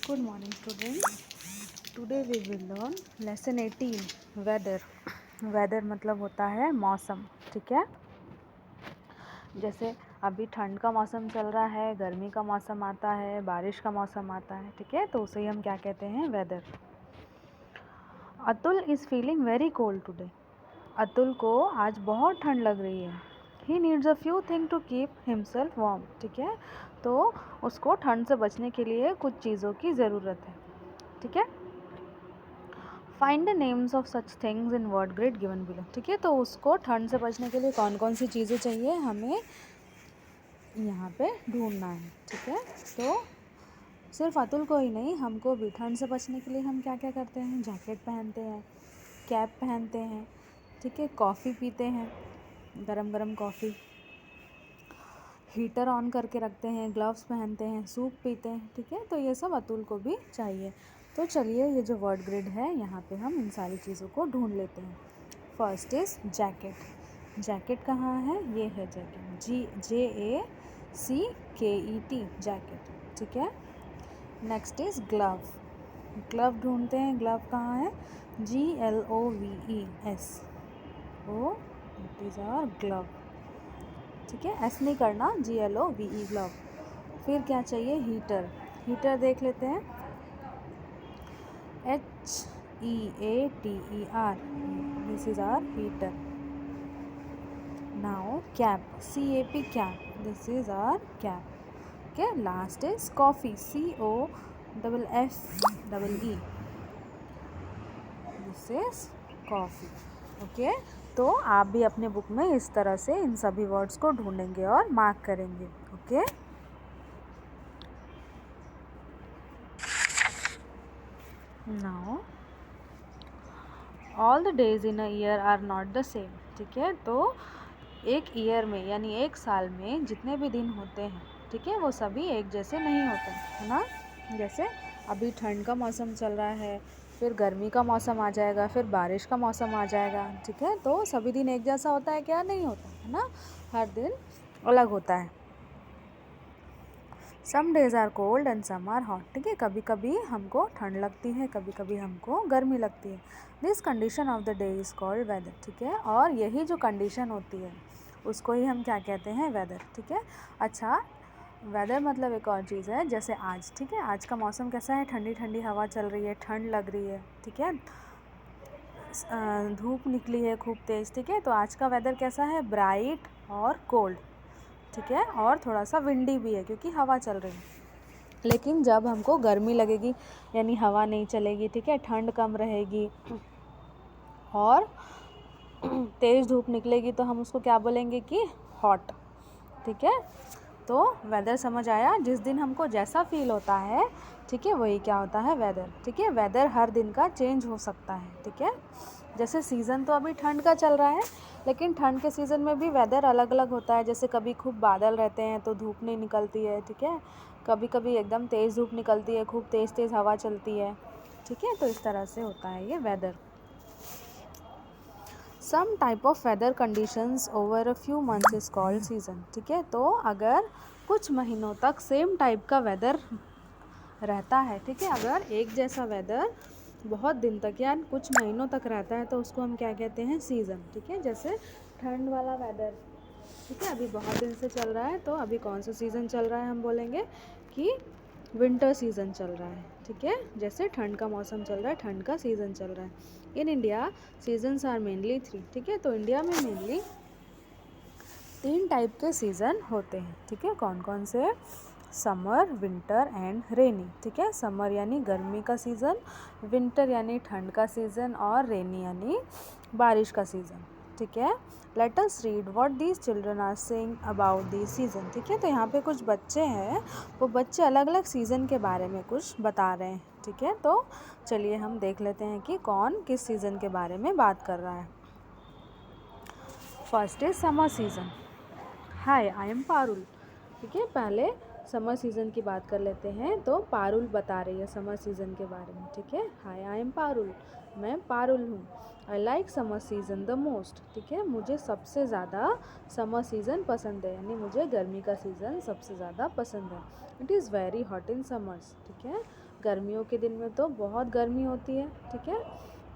Good morning students. Today we will learn lesson 18 weather. weather मतलब होता है मौसम, ठीक है। जैसे अभी ठंड का मौसम चल रहा है, गर्मी का मौसम आता है, बारिश का मौसम आता है, ठीक है। तो उसे हम क्या कहते हैं, weather. Atul is feeling very cold today. Atul को आज बहुत ठंड लग रही है। He needs a few thing to keep himself warm, ठीक है। तो उसको ठंड से बचने के लिए कुछ चीज़ों की ज़रूरत है, ठीक है। Find the names of such things in word grid given below, ठीक है। तो उसको ठंड से बचने के लिए कौन कौन सी चीज़ें चाहिए हमें यहाँ पे ढूंढना है, ठीक है। तो सिर्फ अतुल को ही नहीं, हमको भी ठंड से बचने के लिए हम क्या क्या करते हैं, जैकेट पहनते हैं, कैप पहनते हैं, ठीक है। कॉफ़ी पीते हैं, गरम गरम कॉफ़ी, हीटर ऑन करके रखते हैं, ग्लव्स पहनते हैं, सूप पीते हैं, ठीक है। तो ये सब अतुल को भी चाहिए। तो चलिए ये जो वर्ड ग्रिड है यहाँ पे हम इन सारी चीज़ों को ढूंढ लेते हैं। First is jacket. जैकेट कहाँ है, ये है जैकेट, JACKET, जैकेट, ठीक है। Next is glove. ग्लव ढूंढते हैं, ग्लव कहाँ है, GLOVES, oh it is our glove, ठीक है। एस नहीं करना, GLOVE, ग्लव। फिर क्या चाहिए, हीटर। हीटर देख लेते हैं, HEATER, this is our heater. Now cap, CAP, cap, this is our cap, okay. Last is coffee, COFFEE, this is coffee, okay. तो आप भी अपने बुक में इस तरह से इन सभी वर्ड्स को ढूंढेंगे और मार्क करेंगे, okay. Now all the days in a year are not the same, ठीक है। तो एक ईयर में यानी एक साल में जितने भी दिन होते हैं, ठीक है, वो सभी एक जैसे नहीं होते, है ना। जैसे अभी ठंड का मौसम चल रहा है, फिर गर्मी का मौसम आ जाएगा, फिर बारिश का मौसम आ जाएगा, ठीक है। तो सभी दिन एक जैसा होता है क्या, नहीं होता, है ना। हर दिन अलग होता है। Some days are cold and some are hot, ठीक है। कभी कभी हमको ठंड लगती है, कभी कभी हमको गर्मी लगती है। This condition of the day is called weather, ठीक है। और यही जो कंडीशन होती है उसको ही हम क्या कहते हैं, वेदर, ठीक है। अच्छा, वेदर मतलब एक और चीज़ है, जैसे आज, ठीक है। आज का मौसम कैसा है, ठंडी ठंडी हवा चल रही है, ठंड लग रही है, ठीक है। धूप निकली है खूब तेज़, ठीक है। तो आज का वेदर कैसा है, ब्राइट और कोल्ड, ठीक है। और थोड़ा सा विंडी भी है क्योंकि हवा चल रही है। लेकिन जब हमको गर्मी लगेगी यानी हवा नहीं चलेगी, ठीक है, ठंड कम रहेगी और तेज़ धूप निकलेगी, तो हम उसको क्या बोलेंगे कि हॉट, ठीक है। तो वेदर समझ आया, जिस दिन हमको जैसा फील होता है, ठीक है, वही क्या होता है, वेदर, ठीक है। वेदर हर दिन का चेंज हो सकता है, ठीक है। जैसे सीज़न तो अभी ठंड का चल रहा है, लेकिन ठंड के सीज़न में भी वेदर अलग अलग होता है। जैसे कभी खूब बादल रहते हैं तो धूप नहीं निकलती है, ठीक है। कभी कभी एकदम तेज़ धूप निकलती है, खूब तेज़ तेज़ हवा चलती है, ठीक है। तो इस तरह से होता है ये weather. Some type of weather conditions over a few months is called season, ठीक है। तो अगर कुछ महीनों तक सेम टाइप का वेदर रहता है, ठीक है, अगर एक जैसा वेदर बहुत दिन तक या कुछ महीनों तक रहता है तो उसको हम क्या कहते हैं, सीज़न, ठीक है। जैसे ठंड वाला वेदर, ठीक है, अभी बहुत दिन से चल रहा है, तो अभी कौन सा सीज़न चल रहा है, हम बोलेंगे कि विंटर सीज़न चल रहा है, ठीक है। जैसे ठंड का मौसम चल रहा है, ठंड का सीज़न चल रहा है। In India seasons are mainly 3, ठीक है। तो इंडिया में मेनली 3 टाइप के सीज़न होते हैं, ठीक है। कौन कौन से, समर, विंटर एंड रेनी, ठीक है। समर यानी गर्मी का सीज़न, विंटर यानी ठंड का सीज़न और रेनी यानी बारिश का सीज़न, ठीक है। Let us read what these children are saying about this season, ठीक है। तो यहाँ पे कुछ बच्चे हैं, वो बच्चे अलग अलग सीज़न के बारे में कुछ बता रहे हैं, ठीक है। तो चलिए हम देख लेते हैं कि कौन किस सीज़न के बारे में बात कर रहा है। First is summer season. Hi, I M Parul, ठीक है। पहले समर सीज़न की बात कर लेते हैं। तो पारुल बता रही है समर सीज़न के बारे में, ठीक है। हाय, आई एम पारुल, मैं पारुल हूँ। I like summer season the most, ठीक है। मुझे सबसे ज़्यादा समर सीज़न पसंद है, यानी मुझे गर्मी का सीज़न सबसे ज़्यादा पसंद है। It is very hot in summers, ठीक है। गर्मियों के दिन में तो बहुत गर्मी होती है, ठीक है।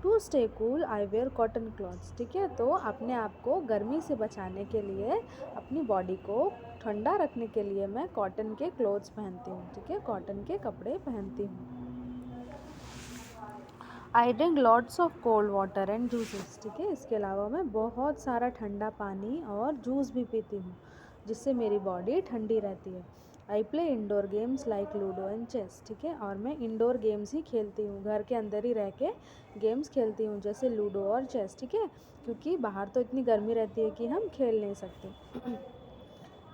To stay cool I wear cotton clothes, ठीक है। तो अपने आप को गर्मी से बचाने के लिए, अपनी बॉडी को ठंडा रखने के लिए मैं कॉटन के क्लोथ्स पहनती हूँ, ठीक है, कॉटन के कपड़े पहनती हूँ। I drink lots of cold water and juices, ठीक है। इसके अलावा मैं बहुत सारा ठंडा पानी और जूस भी पीती हूँ, जिससे मेरी बॉडी ठंडी रहती है। I play indoor games like ludo and chess, ठीक है। और मैं इंडोर गेम्स ही खेलती हूँ, घर के अंदर ही रह के गेम्स खेलती हूँ, जैसे लूडो और चेस, ठीक है, क्योंकि बाहर तो इतनी गर्मी रहती है कि हम खेल नहीं सकते।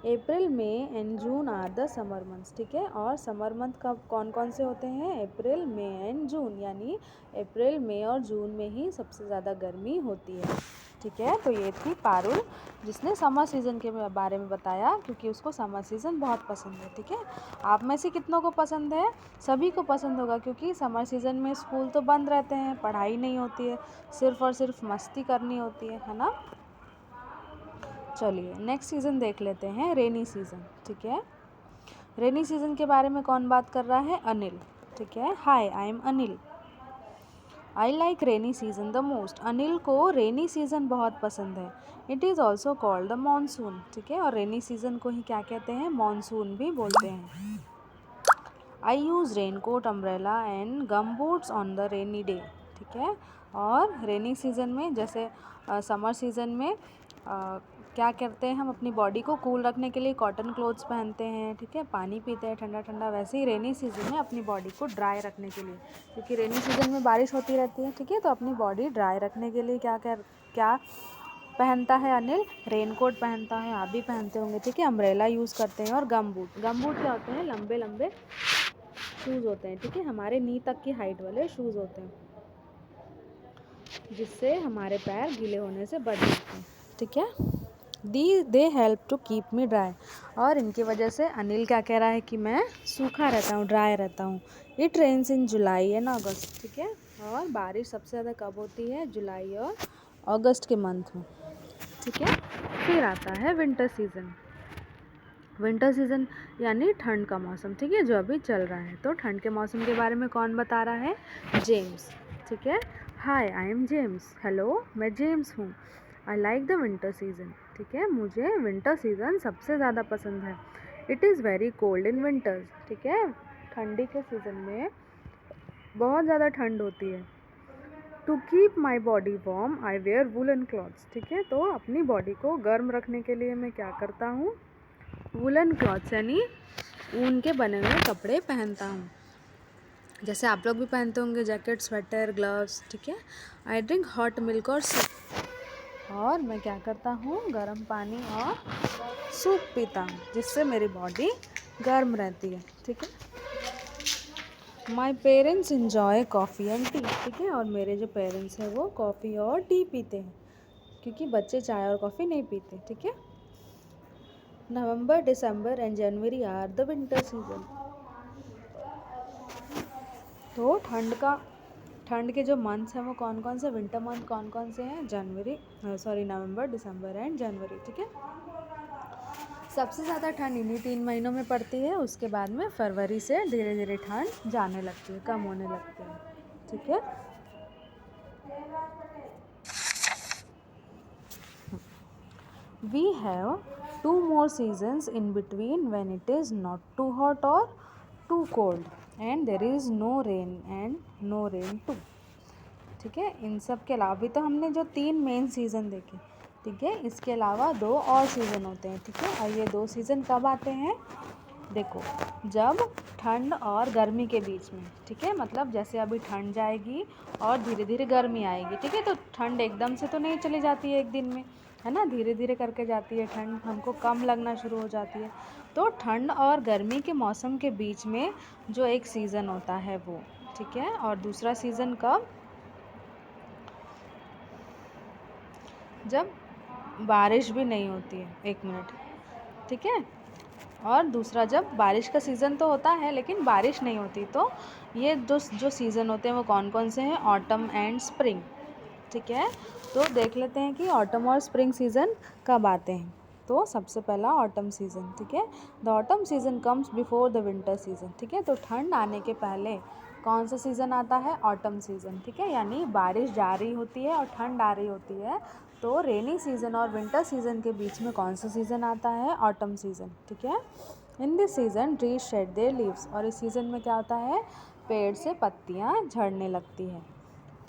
April May and June are the summer months, ठीक है। और समर मंथ कब कौन कौन से होते हैं? अप्रैल मई एंड जून, यानी अप्रैल मई और जून में ही सबसे ज़्यादा गर्मी होती है, ठीक है। तो ये थी पारुल, जिसने समर सीज़न के बारे में बताया, क्योंकि उसको समर सीज़न बहुत पसंद है, ठीक है। आप में से कितनों को पसंद है? सभी को पसंद होगा, क्योंकि समर सीज़न में स्कूल तो बंद रहते हैं, पढ़ाई नहीं होती है, सिर्फ़ और सिर्फ मस्ती करनी होती है ना। चलिए नेक्स्ट सीज़न देख लेते हैं, रेनी सीज़न, ठीक है। रेनी सीज़न के बारे में कौन बात कर रहा है? अनिल, ठीक है। Hi, I am Anil, I like rainy season the most. Anil को रेनी सीज़न बहुत पसंद है। It is also called the monsoon, ठीक है। और रेनी सीज़न को ही क्या कहते हैं? मानसून भी बोलते हैं। I use raincoat, umbrella and gum boots on the rainy day, ठीक है। और रेनी सीज़न में, जैसे समर सीज़न में क्या करते हैं, हम अपनी बॉडी को कूल रखने के लिए कॉटन क्लोथ्स पहनते हैं, ठीक है, पानी पीते हैं ठंडा ठंडा। वैसे ही रेनी सीज़न में अपनी बॉडी को ड्राई रखने के लिए, क्योंकि रेनी सीज़न में बारिश होती रहती है, ठीक है, तो अपनी बॉडी ड्राई रखने के लिए क्या पहनता है अनिल? रेन कोट पहनता है, आप भी पहनते होंगे, ठीक है। अम्ब्रेला यूज़ करते हैं। और गम बूट क्या होते हैं? लंबे लंबे शूज़ होते हैं, ठीक है, हमारे नी तक की हाइट वाले शूज़ होते हैं, जिससे हमारे पैर गीले होने से बच जाते हैं, ठीक है। They help to keep me dry. और इनकी वजह से अनिल क्या कह रहा है कि मैं सूखा रहता हूँ, ड्राई रहता हूँ। It rains in July and August, ठीक है। और बारिश सबसे ज़्यादा कब होती है? जुलाई और अगस्त के मंथ में, ठीक है। फिर आता है विंटर सीज़न। विंटर सीज़न यानी ठंड का मौसम, ठीक है, जो अभी चल रहा है। तो ठंड के मौसम के बारे में कौन बता रहा है? जेम्स, ठीक है। Hi, I M James, hello, मैं जेम्स हूँ। I like the winter season, ठीक है, मुझे विंटर सीज़न सबसे ज़्यादा पसंद है। It is very cold in winters, ठीक है, ठंडी के सीज़न में बहुत ज़्यादा ठंड होती है। To keep my body warm I wear woollen clothes, ठीक है। तो अपनी बॉडी को गर्म रखने के लिए मैं क्या करता हूँ? वुलन क्लॉथ्स यानी ऊन के बने हुए कपड़े पहनता हूँ, जैसे आप लोग भी पहनते होंगे, जैकेट, स्वेटर, ग्लव्स, ठीक है। आई ड्रिंक हॉट मिल्क और सूप। और मैं क्या करता हूँ? गर्म पानी और सूप पीता हूँ, जिससे मेरी बॉडी गर्म रहती है, ठीक है। My parents enjoy coffee and T, ठीक है। और मेरे जो पेरेंट्स हैं वो कॉफ़ी और टी पीते हैं, क्योंकि बच्चे चाय और कॉफ़ी नहीं पीते, ठीक है। November, December and January are the winter season. तो ठंड के जो मंथ्स हैं वो कौन कौन से? विंटर मंथ कौन कौन से हैं? नवंबर, दिसंबर एंड जनवरी, ठीक है। सबसे ज़्यादा ठंड इन्हीं 3 महीनों में पड़ती है। उसके बाद में फरवरी से धीरे धीरे ठंड जाने लगती है, कम होने लगती है, ठीक है। We have 2 more seasons in between when it is not too hot or too cold and there is no rain and no rain too, ठीक है। इन सब के अलावा भी तो हमने जो 3 मेन सीज़न देखे, ठीक है, इसके अलावा 2 और सीज़न होते हैं, ठीक है। और ये 2 सीज़न कब आते हैं? देखो, जब ठंड और गर्मी के बीच में, ठीक है, मतलब जैसे अभी ठंड जाएगी और धीरे धीरे गर्मी आएगी, ठीक है। तो ठंड एकदम से तो नहीं चली जाती है एक दिन में, है ना, धीरे धीरे करके जाती है ठंड, हमको कम लगना शुरू हो जाती है। तो ठंड और गर्मी के मौसम के बीच में जो एक सीज़न होता है वो, ठीक है। और दूसरा सीज़न कब? जब बारिश भी नहीं होती है, 1 मिनट, ठीक है। और दूसरा, जब बारिश का सीज़न तो होता है लेकिन बारिश नहीं होती। तो ये जो सीज़न होते हैं वो कौन कौन से हैं? ऑटम एंड स्प्रिंग, ठीक है। तो देख लेते हैं कि ऑटम और स्प्रिंग सीज़न कब आते हैं। तो सबसे पहला ऑटम सीज़न, ठीक है। The autumn season comes before the winter season, ठीक है। तो ठंड आने के पहले कौन सा सीज़न आता है? ऑटम सीज़न, ठीक है, यानी बारिश जा रही होती है और ठंड आ रही होती है, तो रेनी सीज़न और विंटर सीज़न के बीच में कौन सा सीज़न आता है? ऑटम सीज़न, ठीक है। इन this season trees shade there leaves, और इस सीज़न में क्या होता है? पेड़ से पत्तियाँ झड़ने लगती है,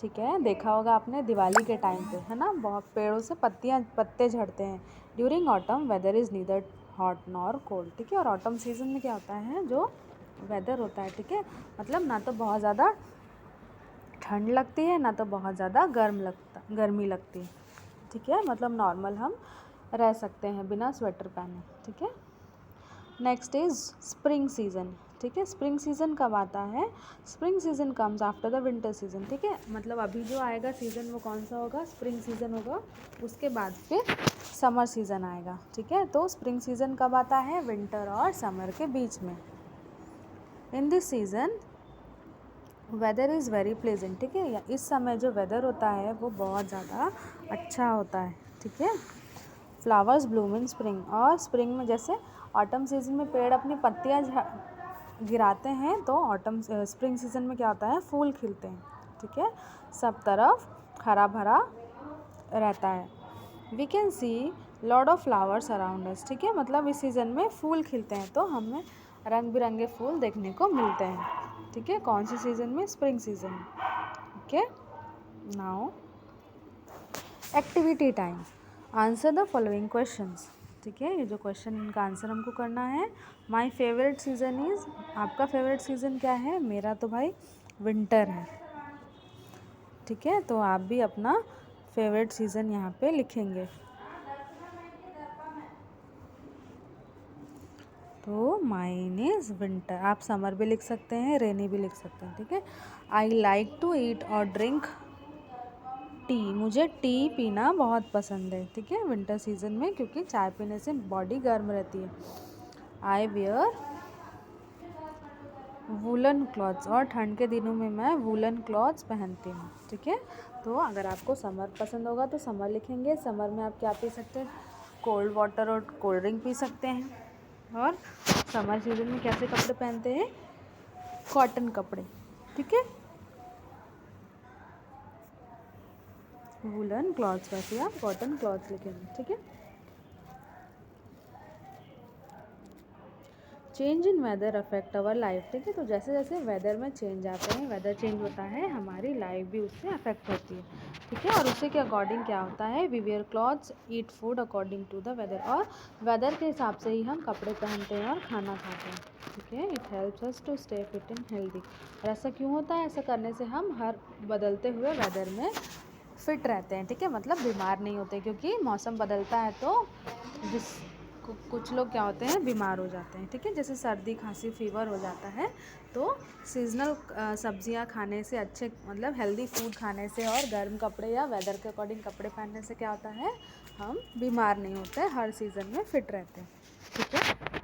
ठीक है। देखा होगा आपने दिवाली के टाइम पे, है ना, बहुत पेड़ों से पत्ते झड़ते हैं। During autumn weather is neither hot nor cold, ठीक है। और ऑटम सीज़न में क्या होता है? जो वेदर होता है, ठीक है, मतलब ना तो बहुत ज़्यादा ठंड लगती है ना तो बहुत ज़्यादा गर्मी लगती है, ठीक है, मतलब नॉर्मल हम रह सकते हैं बिना स्वेटर पहने, ठीक है। नेक्स्ट इज़ स्प्रिंग सीज़न, ठीक है। स्प्रिंग सीज़न कब आता है? Spring season comes after the winter season, ठीक है, मतलब अभी जो आएगा सीज़न वो कौन सा होगा? स्प्रिंग सीज़न होगा। उसके बाद फिर समर सीज़न आएगा, ठीक है। तो स्प्रिंग सीज़न कब आता है? विंटर और समर के बीच में। In this season weather is very pleasant, ठीक है, या इस समय जो वेदर होता है वो बहुत ज़्यादा अच्छा होता है, ठीक है। फ्लावर्स ब्लूम इन स्प्रिंग, और स्प्रिंग में जैसे ऑटम सीज़न में पेड़ अपनी पत्तियाँ गिराते हैं, तो स्प्रिंग सीज़न में क्या होता है? फूल खिलते हैं, ठीक है, सब तरफ हरा भरा रहता है। We can see lot of flowers around us, ठीक है, मतलब इस सीज़न में फूल खिलते हैं तो हमें रंग बिरंगे फूल देखने को मिलते हैं, ठीक है। कौन सी सीज़न में? स्प्रिंग सीज़न में, ठीक है। Now activity time, answer the following questions, ठीक है, ये जो क्वेश्चन इनका आंसर हमको करना है। माय फेवरेट सीज़न इज़, आपका फेवरेट सीज़न क्या है? मेरा तो भाई विंटर है, ठीक है, तो आप भी अपना फेवरेट सीज़न यहाँ पे लिखेंगे। तो माइन इज़ विंटर, आप समर भी लिख सकते हैं, रेनी भी लिख सकते हैं, ठीक है। आई लाइक टू ईट और ड्रिंक टी, मुझे टी पीना बहुत पसंद है, ठीक है, विंटर सीज़न में, क्योंकि चाय पीने से बॉडी गर्म रहती है। आई वेयर वूलन क्लॉथ्स, और ठंड के दिनों में मैं वूलन क्लॉथ्स पहनती हूँ, ठीक है। तो अगर आपको समर पसंद होगा तो समर लिखेंगे। समर में आप क्या पी सकते हैं? कोल्ड वाटर और कोल्ड ड्रिंक पी सकते हैं। और समर सीज़न में कैसे कपड़े पहनते हैं? कॉटन कपड़े, ठीक है, वूलन क्लॉथ्स, वैसे आप कॉटन क्लॉथ्स लिखेंगे, ठीक है। Change in weather affect our life, ठीक है, तो जैसे जैसे वेदर में चेंज आते हैं, वेदर चेंज होता है, हमारी लाइफ भी उससे अफेक्ट होती है, ठीक है। और उसी के अकॉर्डिंग क्या होता है? We wear clothes, eat food according to the weather, और वेदर के हिसाब से ही हम कपड़े पहनते हैं और खाना खाते हैं, ठीक है। It helps us to stay fit and healthy, और ऐसा क्यों होता है? ऐसा करने से हम हर बदलते हुए वेदर में फिट रहते हैं, ठीक है, मतलब बीमार नहीं होते, क्योंकि मौसम बदलता है तो कुछ लोग क्या होते हैं? बीमार हो जाते हैं, ठीक है, जैसे सर्दी खांसी फीवर हो जाता है, तो सीजनल सब्जियां खाने से, अच्छे मतलब हेल्दी फूड खाने से और गर्म कपड़े या वेदर के अकॉर्डिंग कपड़े पहनने से क्या होता है? हम बीमार नहीं होते, हर सीज़न में फिट रहते हैं, ठीक है।